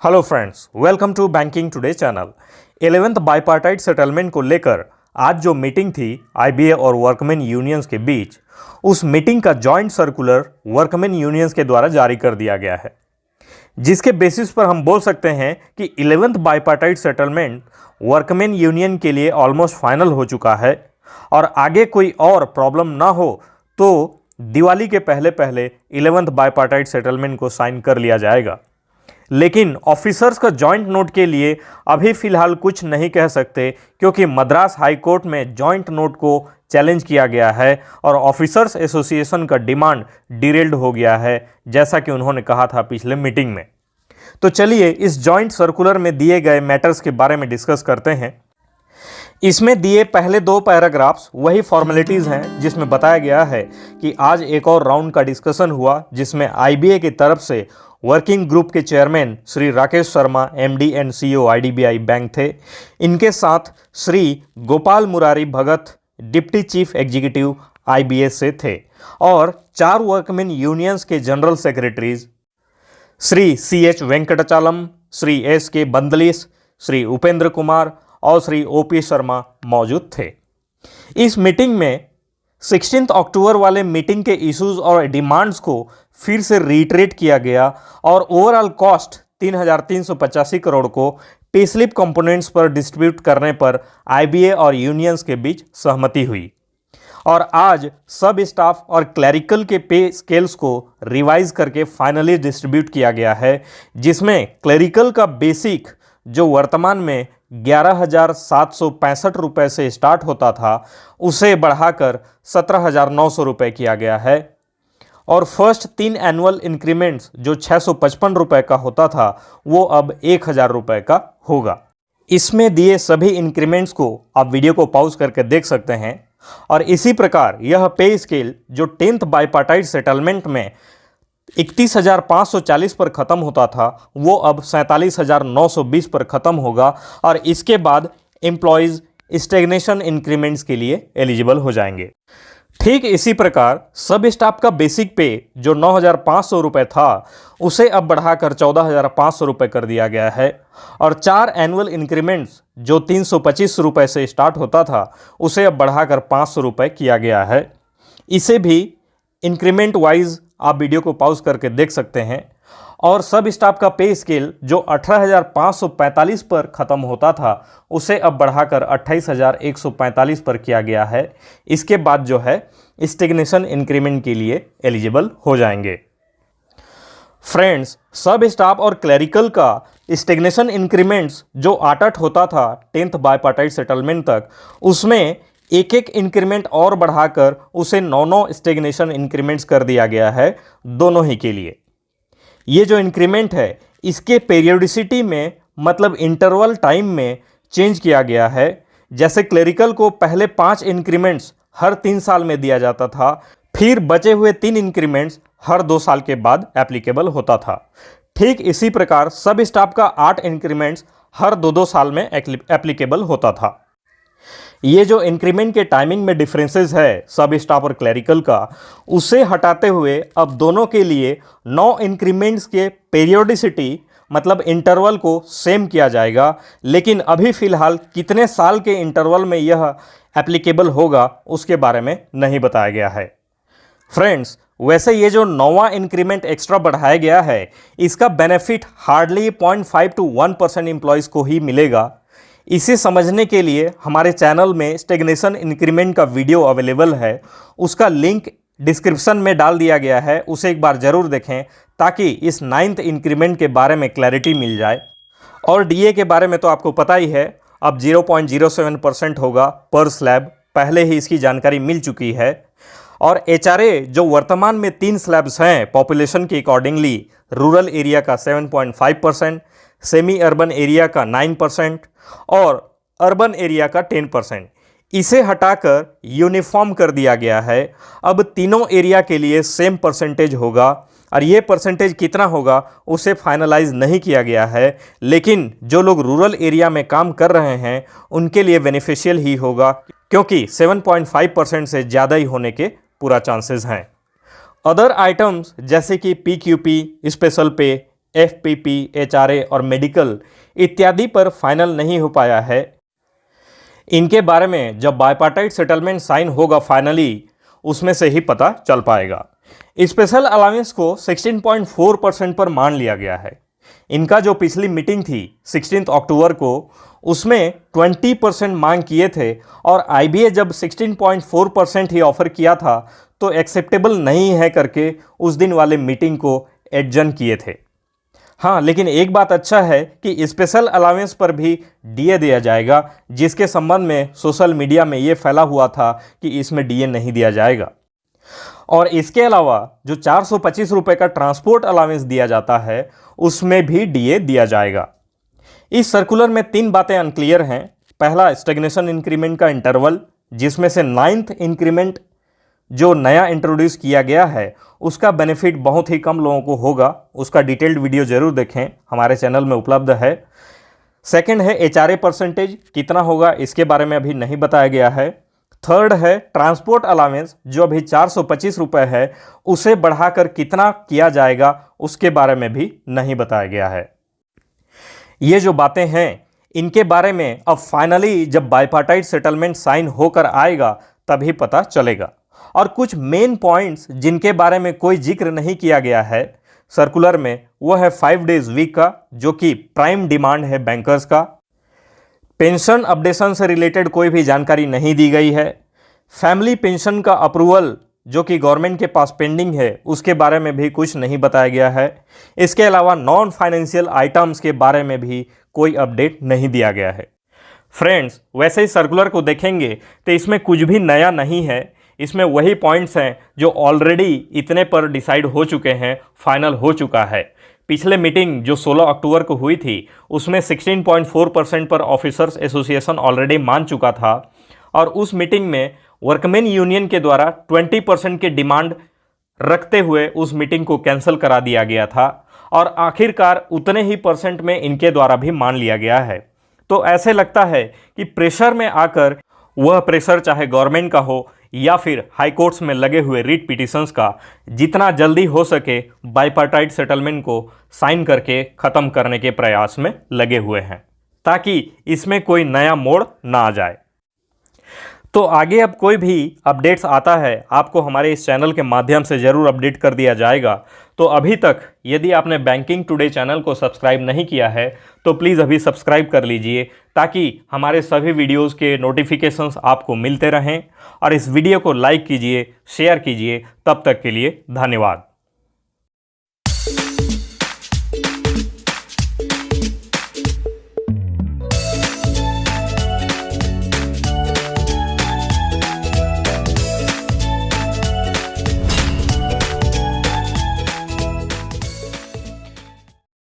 Hello friends, welcome to banking today channel. 11th bipartite settlement को लेकर आज जो मीटिंग थी आईबीए और वर्कमैन यूनियंस के बीच, उस मीटिंग का जॉइंट सर्कुलर वर्कमैन यूनियंस के द्वारा जारी कर दिया गया है, जिसके बेसिस पर हम बोल सकते हैं कि 11th bipartite settlement workman union के लिए ऑलमोस्ट फाइनल हो चुका है और आगे कोई और प्रॉब्लम ना हो तो दिवाली के पहले पहले 11th बाइपार्टाइट सेटलमेंट को साइन कर लिया जाएगा। लेकिन ऑफिसर्स का जॉइंट नोट के लिए अभी फिलहाल कुछ नहीं कह सकते, क्योंकि मद्रास हाई कोर्ट में जॉइंट नोट को चैलेंज किया गया है और ऑफिसर्स एसोसिएशन का डिमांड डिरेल्ड हो गया है, जैसा कि उन्होंने कहा था पिछले मीटिंग में। तो चलिए इस जॉइंट सर्कुलर में दिए गए मैटर्स के बारे में डिस्कस करते हैं। इसमें दिए पहले 2 पैराग्राफ्स वही फॉर्मेलिटीज़ हैं जिसमें बताया गया है कि आज एक और राउंड का डिस्कशन हुआ, जिसमें आईबीए की तरफ से वर्किंग ग्रुप के chairman Shri Rakesh Sharma MD and CEO IDBI bank थे। इनके साथ Shri Gopal Murari Bhagat deputy chief executive IBA से थे और 4 वर्कमैन यूनियंस के general secretaries Shri CH Venkatachalam, Shri SK Bandlis, Shri Upendra Kumar और श्री ओपी शर्मा मौजूद थे। इस मीटिंग में 16 अक्टूबर वाले मीटिंग के इश्यूज और डिमांड्स को फिर से रीट्रेट किया गया और ओवरऑल कॉस्ट 3,385 करोड़ को पे स्लिप कंपोनेंट्स पर डिस्ट्रीब्यूट करने पर आईबीए और यूनियंस के बीच सहमति हुई। और आज सब स्टाफ और क्लरिकल के पे स्केल्स को रिवाइज करके फाइनली डिस्ट्रीब्यूट किया गया है, जिसमें क्लरिकल का बेसिक जो वर्तमान में 11,765 रुपये से स्टार्ट होता था, उसे बढ़ाकर 17,900 रुपये किया गया है और फर्स्ट 3 एनुअल इंक्रीमेंट्स जो 655 रुपये का होता था, वो अब 1,000 रुपये का होगा। इसमें दिए सभी इंक्रीमेंट्स को आप वीडियो को पॉज करके देख सकते हैं। और इसी प्रकार यह पे स्केल जो 10th बाइपार्टाइट सेटलमेंट में 31,540 पर ख़त्म होता था, वो अब 47,920 पर ख़त्म होगा और इसके बाद एम्प्लॉयज़ स्टेगनेशन इंक्रीमेंट्स के लिए एलिजिबल हो जाएंगे। ठीक इसी प्रकार सब स्टाफ का बेसिक पे जो 9,500 रुपये था, उसे अब बढ़ाकर 14,500 रुपये कर दिया गया है और 4 एनुअल इंक्रीमेंट्स जो 325 रुपये से स्टार्ट होता था, उसे अब बढ़ाकर 500 रुपये किया गया है। इसे भी इंक्रीमेंट वाइज आप वीडियो को पॉज करके देख सकते हैं। और सब स्टाफ का पे स्केल जो 18,545 पर ख़त्म होता था, उसे अब बढ़ाकर 28,145 पर किया गया है। इसके बाद जो है स्टेगनेशन इंक्रीमेंट के लिए एलिजिबल हो जाएंगे। फ्रेंड्स, सब स्टाफ और क्लरिकल का स्टेगनेशन इंक्रीमेंट्स जो 8 होता था 10th बाइपार्टाइट सेटलमेंट तक, उसमें एक इंक्रीमेंट और बढ़ाकर उसे 9 स्टेगनेशन इंक्रीमेंट्स कर दिया गया है, दोनों ही के लिए। ये जो इंक्रीमेंट है, इसके पीरियोडिसिटी में मतलब इंटरवल टाइम में चेंज किया गया है। जैसे क्लरिकल को पहले 5 इंक्रीमेंट्स हर 3 साल में दिया जाता था, फिर बचे हुए 3 इंक्रीमेंट्स हर 2 साल के बाद एप्लीकेबल होता था। ठीक इसी प्रकार सब स्टाफ का 8 इंक्रीमेंट्स हर 2-2 साल में एप्लीकेबल होता था। ये जो इंक्रीमेंट के टाइमिंग में डिफरेंसेस है सब स्टाफ और क्लरिकल का, उसे हटाते हुए अब दोनों के लिए 9 इंक्रीमेंट्स के पीरियोडिसिटी मतलब इंटरवल को सेम किया जाएगा। लेकिन अभी फ़िलहाल कितने साल के इंटरवल में यह एप्लीकेबल होगा, उसके बारे में नहीं बताया गया है। फ्रेंड्स, वैसे ये जो 9वां इंक्रीमेंट एक्स्ट्रा बढ़ाया गया है, इसका बेनिफिट हार्डली 0.5 to 1% एम्प्लॉयज़ को ही मिलेगा। इसे समझने के लिए हमारे चैनल में स्टेगनेशन इंक्रीमेंट का वीडियो अवेलेबल है, उसका लिंक डिस्क्रिप्शन में डाल दिया गया है, उसे एक बार ज़रूर देखें ताकि इस 9th इंक्रीमेंट के बारे में क्लैरिटी मिल जाए। और डीए के बारे में तो आपको पता ही है, अब 0.07% होगा पर स्लैब, पहले ही इसकी जानकारी मिल चुकी है। और एचआरए जो वर्तमान में 3 स्लैब्स हैं पॉपुलेशन के अकॉर्डिंगली, रूरल एरिया का 7.5%, सेमी अर्बन एरिया का 9% और अर्बन एरिया का 10%, इसे हटाकर यूनिफॉर्म कर दिया गया है। अब तीनों एरिया के लिए सेम परसेंटेज होगा और ये परसेंटेज कितना होगा उसे फाइनलाइज नहीं किया गया है, लेकिन जो लोग रूरल एरिया में काम कर रहे हैं उनके लिए बेनिफिशियल ही होगा, क्योंकि 7.5% से ज़्यादा ही होने के पूरा चांसेस हैं। अदर आइटम्स जैसे कि PQP, स्पेशल पे, FPP, HRA और मेडिकल इत्यादि पर फाइनल नहीं हो पाया है। इनके बारे में जब बाइपार्टाइट सेटलमेंट साइन होगा फाइनली, उसमें से ही पता चल पाएगा। स्पेशल अलाउंस को 16.4% पर मान लिया गया है। इनका जो पिछली मीटिंग थी 16 अक्टूबर को, उसमें 20% मांग किए थे और IBA जब 16.4% ही ऑफर किया था तो एक्सेप्टेबल नहीं है करके उस दिन वाले मीटिंग को एडजर्न किए थे। हाँ, लेकिन एक बात अच्छा है कि स्पेशल अलाउंस पर भी DA दिया जाएगा, जिसके संबंध में सोशल मीडिया में ये फैला हुआ था कि इसमें DA नहीं दिया जाएगा। और इसके अलावा जो 425 रुपये का ट्रांसपोर्ट अलाउंस दिया जाता है, उसमें भी DA दिया जाएगा। इस सर्कुलर में 3 बातें अनक्लियर हैं। पहला, स्टेग्नेशन इंक्रीमेंट का इंटरवल, जिसमें से 9th इंक्रीमेंट जो नया इंट्रोड्यूस किया गया है उसका बेनिफिट बहुत ही कम लोगों को होगा। उसका डिटेल्ड वीडियो जरूर देखें, हमारे चैनल में उपलब्ध है। सेकंड है HRA परसेंटेज कितना होगा, इसके बारे में अभी नहीं बताया गया है। थर्ड है ट्रांसपोर्ट अलाउंस, जो अभी 425 रुपये है, उसे बढ़ाकर कितना किया जाएगा उसके बारे में भी नहीं बताया गया है। ये जो बातें हैं इनके बारे में अब फाइनली जब बाइपार्टाइट सेटलमेंट साइन होकर आएगा तभी पता चलेगा। और कुछ मेन पॉइंट्स जिनके बारे में कोई जिक्र नहीं किया गया है सर्कुलर में, वो है 5 डेज वीक का, जो कि प्राइम डिमांड है बैंकर्स का। पेंशन अपडेशन से रिलेटेड कोई भी जानकारी नहीं दी गई है। फैमिली पेंशन का अप्रूवल जो कि गवर्नमेंट के पास पेंडिंग है, उसके बारे में भी कुछ नहीं बताया गया है। इसके अलावा नॉन फाइनेंशियल आइटम्स के बारे में भी कोई अपडेट नहीं दिया गया है। फ्रेंड्स, वैसे ही सर्कुलर को देखेंगे तो इसमें कुछ भी नया नहीं है। इसमें वही पॉइंट्स हैं जो ऑलरेडी इतने पर डिसाइड हो चुके हैं, फाइनल हो चुका है। पिछले मीटिंग जो 16 अक्टूबर को हुई थी उसमें 16.4% पर ऑफिसर्स एसोसिएशन ऑलरेडी मान चुका था और उस मीटिंग में वर्कमैन यूनियन के द्वारा 20% की डिमांड रखते हुए उस मीटिंग को कैंसिल करा दिया गया था और आखिरकार उतने ही परसेंट में इनके द्वारा भी मान लिया गया है। तो ऐसे लगता है कि प्रेशर में आकर, वह प्रेशर चाहे गवर्नमेंट का हो या फिर हाई कोर्ट्स में लगे हुए रिट पिटिशंस का, जितना जल्दी हो सके बाइपार्टाइट सेटलमेंट को साइन करके ख़त्म करने के प्रयास में लगे हुए हैं, ताकि इसमें कोई नया मोड़ ना आ जाए। तो आगे अब कोई भी अपडेट्स आता है आपको हमारे इस चैनल के माध्यम से ज़रूर अपडेट कर दिया जाएगा। तो अभी तक यदि आपने बैंकिंग टुडे चैनल को सब्सक्राइब नहीं किया है तो प्लीज़ अभी सब्सक्राइब कर लीजिए, ताकि हमारे सभी वीडियोस के नोटिफिकेशंस आपको मिलते रहें। और इस वीडियो को लाइक कीजिए, शेयर कीजिए। तब तक के लिए धन्यवाद।